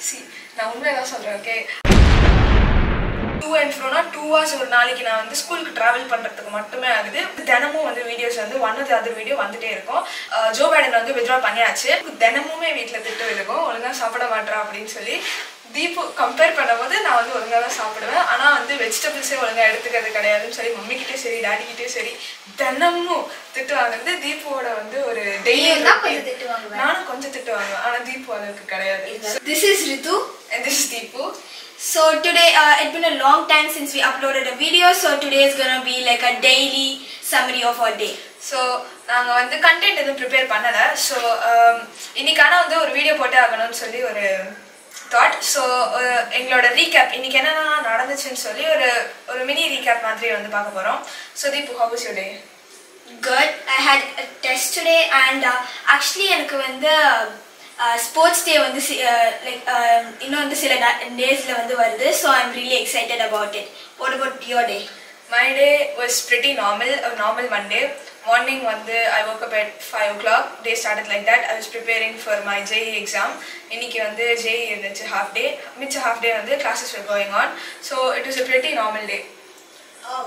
C நான் உண்மையை தான் சொல்கிறேன். ஓகே, டூ அண்ட் ஃப்ரோனா 2 hours ஒரு நாளைக்கு நான் வந்து ஸ்கூலுக்கு ட்ராவல் பண்ணுறதுக்கு மட்டுமே ஆகுது. தினமும் வந்து வீடியோஸ் வந்து one of the other video வந்துட்டே இருக்கும். ஜோ பைடன் வந்து வித்ட்ரா பண்ணியாச்சு. தினமுமே வீட்டில் திட்டு இருக்கும், ஒழுங்காக சாப்பிட மாட்டேறா அப்படின்னு சொல்லி. தீபு கம்பேர் பண்ணும்போது நான் வந்து ஒழுங்காக தான் சாப்பிடுவேன். ஆனால் வந்து வெஜிடபிள்ஸே ஒழுங்காக எடுத்துக்கிறது கிடையாதுன்னு சொல்லி மம்மிக்கிட்டே சரி டாடிக்கிட்டே சரி தினமும் திட்டு வாங்குறது. தீபுவோட வந்து ஒரு டெய்லி திட்டு வாங்குவேன். நானும் கொஞ்சம் திட்டு வாங்குவேன், ஆனால் தீபு அளவுக்கு கிடையாது. This is Ritu and this is Deepu. So today it's been a long time since we uploaded a video, so today is gonna be like a daily summary of our day. So நாங்கள் வந்து content எதுவும் prepare பண்ணலை. So இன்னைக்கான வந்து ஒரு video போட்டே ஆகணும்னு சொல்லி ஒரு தாட். ஸோ எங்களோட ரீகேப் இன்னைக்கு என்னென்ன நடந்துச்சுன்னு சொல்லி ஒரு மினி ரீகேப் மாதிரி வந்து பார்க்க போகிறோம். So Deepu, how was your day? Good. I had a test today and actually எனக்கு வந்து ஸ்போர்ட்ஸ் டே வந்து லைக் இன்னும் வந்து சில டேஸில் வந்து வருது. So I am really excited about it. What about your day? My day was pretty normal, a normal Monday. Morning வந்து I woke up at 5 o'clock. Day started like that. I was preparing for my JEE exam. இன்னைக்கு வந்து JEE இருந்துச்சு half day. மிச்ச half day வந்து classes were going on. So it was a pretty normal day. Oh.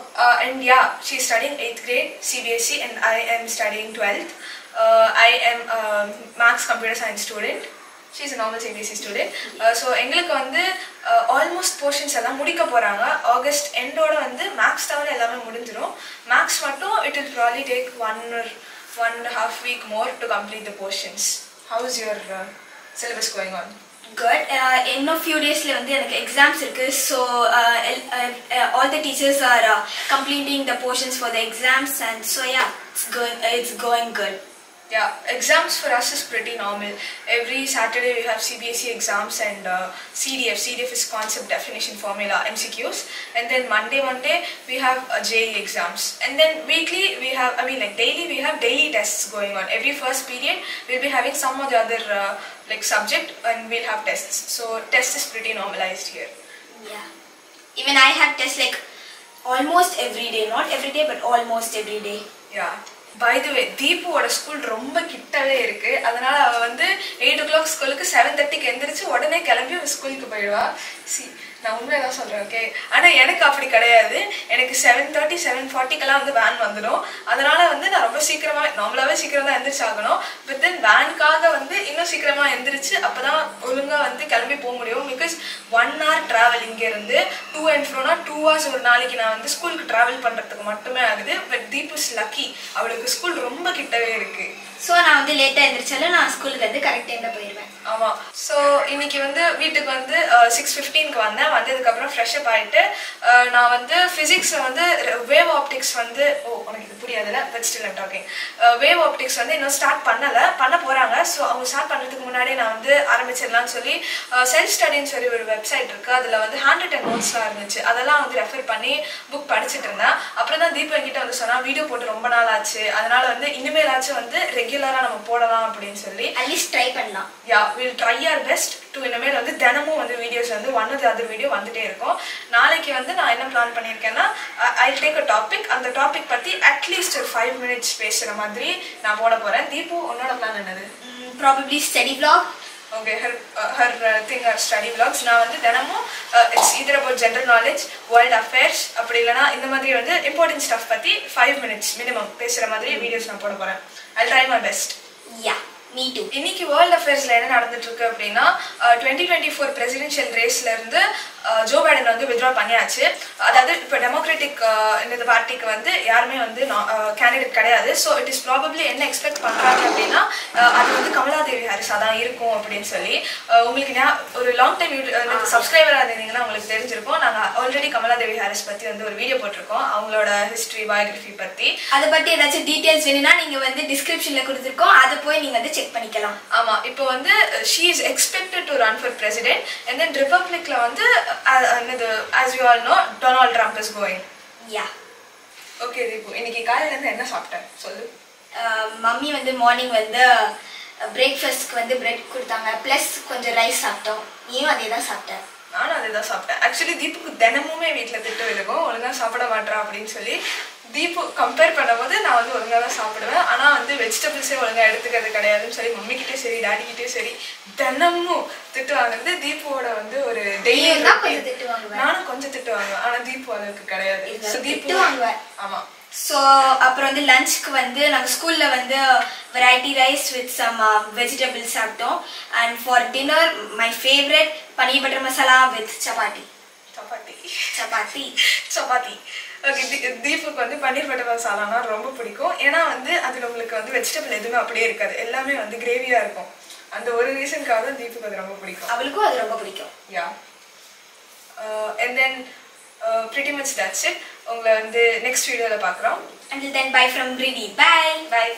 And yeah, she's studying 8th grade CBSE and I am studying 12th. I am a Max Computer Science student. She's a normal CBSE student. So எங்களுக்கு வந்து almost portions எல்லாம் முடிக்க போகிறாங்க. August எண்டோட வந்து maths தவிர எல்லாமே முடிஞ்சிடும். Maths மட்டும் it will probably take 1.5 week more to complete the portions. How is your syllabus going on? Good. இன்னும் few daysல வந்து எனக்கு எக்ஸாம்ஸ் இருக்கு. So all the teachers are completing the portions for the exams and so yeah, it's going good. Yeah, exams for us is pretty normal. Every Saturday we have CBSE exams and CDF. CDF is concept definition formula MCQs. And then Monday we have JEE exams. And then weekly we have, daily we have daily tests going on. Every first period we'll be having some or the other subject and we'll have tests. So test is pretty normalized here. Yeah. Even I have tests like almost every day. Not every day but almost every day. Yeah. By the way, தீபுவோட school ரொம்ப கிட்டவே இருக்கு. அதனால அவ வந்து 8 o'clock ஸ்கூலுக்கு 7:30க்கு எந்திரிச்சு உடனே கிளம்பி ஸ்கூலுக்கு போயிடுவா. நான் உண்மையை தான் சொல்கிறேன். ஓகே, ஆனால் எனக்கு அப்படி கிடையாது. எனக்கு 7:30 7:40க்கெல்லாம் வந்து வேன் வந்துடும். அதனால வந்து நான் ரொம்ப சீக்கிரமாக, நார்மலாகவே சீக்கிரம் தான் எந்திரிச்சு ஆகணும். பட் தென் வேனுக்காக வந்து இன்னும் சீக்கிரமாக எந்திரிச்சு அப்போ தான் ஒழுங்காக வந்து கிளம்பி போக முடியும். பிகாஸ் 1 hour ட்ராவல் இங்கேருந்து டூ அண்ட் ஃப்ரோனா 2 hours ஒரு நாளைக்கு நான் வந்து ஸ்கூலுக்கு ட்ராவல் பண்ணுறதுக்கு மட்டுமே ஆகுது. பட் தீப் இஸ் லக்கி, அவளுக்கு ஸ்கூல் ரொம்ப கிட்டவே இருக்குது. ஸோ நான் வந்து லேட்டாக எழுந்திரிச்சாலும் நான் ஸ்கூலுக்கு வந்து கரெக்ட் டைமில் போயிடுவேன். ஆமாம். ஸோ இன்னைக்கு வந்து வீட்டுக்கு வந்து 6:15க்கு வந்தேன். வந்ததுக்கப்புறம் ஃப்ரெஷ்அப் ஆகிட்டு நான் வந்து ஃபிசிக்ஸில் வந்து வேவ் ஆப்டிக்ஸ் வந்து உனக்கு இது புரியாதுல்ல, but still I'm talking. Wave optics வந்து இன்னும் ஸ்டார்ட் பண்ண போகிறாங்க. ஸோ அவங்க ஸ்டார்ட் பண்ணுறதுக்கு முன்னாடியே நான் வந்து ஆரம்பிச்சிடலான்னு சொல்லி செல்ஃப் ஸ்டடின்னு சொல்லி ஒரு வெப்சைட் இருக்குது. அதில் வந்து ஹேண்ட் ரிட்டன் நோட்ஸ்லாம் இருந்துச்சு. அதெல்லாம் வந்து ரெஃபர் பண்ணி புக் படிச்சுட்டு இருந்தேன். அப்புறம் தான் தீபா என்கிட்ட வந்து சொன்னால் வீடியோ போட்டு ரொம்ப நாள் ஆச்சு, அதனால வந்து இனிமேலாச்சும் வந்து ரெகுலராக நம்ம போடலாம் அப்படின்னு சொல்லி அட்லீஸ்ட் ட்ரை பண்ணலாம். Yeah, will try our best to இனிமேல் வந்து தினமும் வந்து வீடியோஸ் வந்து one of the other video வந்துட்டே இருக்கும். நாளைக்கு வந்து நான் என்ன பிளான் பண்ணியிருக்கேன்னா, ஐ டேக் அ டாபிக், அந்த டாபிக் பற்றி அட்லீஸ்ட் ஒரு 5 minutes பேசுகிற மாதிரி நான் போட போகிறேன். தீபு, உன்னோட பிளான் என்னது? Probably study vlog. Okay, her thing are study vlogs. நான் வந்து தினமும் it's either about general knowledge, world affairs, அப்படி இல்லைனா இந்த மாதிரி வந்து இம்பார்ட்டன்ட் ஸ்டஃப் பற்றி 5 minutes மினிமம் பேசுகிற மாதிரி வீடியோஸ் நான் போட போகிறேன். I'll try my best. Yeah, me too. இன்னைக்கு வேர்ல்ட் அஃபேர்ஸ்ல என்ன நடந்துட்டு இருக்கு அப்படின்னா, 2024 பிரசிடென்ஷியல் ரேஸ்ல இருந்து ஜோ பைடன் வந்து வித்ட்ரா பண்ணியாச்சு. அதாவது இப்போ டெமோக்ராட்டிக் இந்த பார்ட்டிக்கு வந்து யாருமே வந்து கேண்டிடேட் கிடையாது. ஸோ இட் இஸ் ப்ராபப்ளி என்ன எக்ஸ்பெக்ட் பண்ணுறாங்க அப்படின்னா, அது வந்து கமலாதேவி ஹாரிஸாக தான் இருக்கும் அப்படின்னு சொல்லி. உங்களுக்கு ஒரு லாங் டைம் சப்ஸ்கிரைபராக இருந்தீங்கன்னா உங்களுக்கு தெரிஞ்சிருக்கும். நாங்கள் ஆல்ரெடி கமலாதேவி ஹாரிஸ் பற்றி வந்து ஒரு வீடியோ போட்டிருக்கோம், அவங்களோட ஹிஸ்ட்ரி பயோகிராஃபி பற்றி. அதை பற்றி ஏதாச்சும் டீட்டெயில்ஸ் வேணும்னா நீங்கள் வந்து டிஸ்கிரிப்ஷனில் கொடுத்துருக்கோம், அதை போய் நீங்கள் வந்து செக் பண்ணிக்கலாம். ஆமாம், இப்போ வந்து she is expected to run for president. And then ரிபப்ளிக்ல வந்து as you all know, Donald Trump is going. Yeah. Okay, Deepu, இன்னைக்கு காலையில இருந்து என்ன சாப்பிட்ட சொல்லு. மம்மி வந்து மார்னிங் வந்து பிரேக்ஃபாஸ்ட்க்கு வந்து பிரெட் கொடுத்தாங்க, ப்ளஸ் கொஞ்சம் ரைஸ் சாப்பிட்டோம். நீயும் அதே தான் சாப்பிட்டேன்? நானும் அதே தான் சாப்பிட்டேன். ஆக்சுவலி தீபுக்கு தினமுமே வீட்டில் திட்டு விழுகும், ஒழுங்காக சாப்பிட மாட்டேறா அப்படின்னு சொல்லி. தீபு கம்பேர் பண்ணும்போது நான் வந்து ஒழுங்காக தான் சாப்பிடுவேன். ஆனால் வந்து வெஜிடபிள்ஸே ஒழுங்காக எடுத்துக்கிறது கிடையாதுன்னு சொல்லி மம்மிக்கிட்டே சரி டாடிக்கிட்டே சரி தினமும் திட்டு வாங்குறது தீபுவோட வந்து ஒரு டெய்லி. நானும் கொஞ்சம் திட்டு வாங்குவேன், ஆனால் தீபு அளவுக்கு கிடையாது. தீபு வாங்குவேன். ஆமாம். ஸோ அப்புறம் வந்து லஞ்சுக்கு வந்து நாங்கள் ஸ்கூலில் வந்து variety rice with some vegetables சாப்பிட்டோம். And for dinner my favourite paneer butter masala with chapati. Okay, தீபுக்கு வந்து பன்னீர் பட்டர் மசாலானா ரொம்ப பிடிக்கும். ஏன்னா வந்து அது நம்மளுக்கு வந்து வெஜிடபிள் எதுவுமே அப்படியே இருக்காது, எல்லாமே வந்து கிரேவியாக இருக்கும். அந்த ஒரு ரீசனுக்காக தான் தீபுக்கு அது ரொம்ப பிடிக்கும். அவளுக்கும் அது ரொம்ப பிடிக்கும். Yeah. And then pretty much that's it. உங்களை வந்து நெக்ஸ்ட் வீடியோவில் பார்க்குறோம். Until then, bye from Rini. Bye.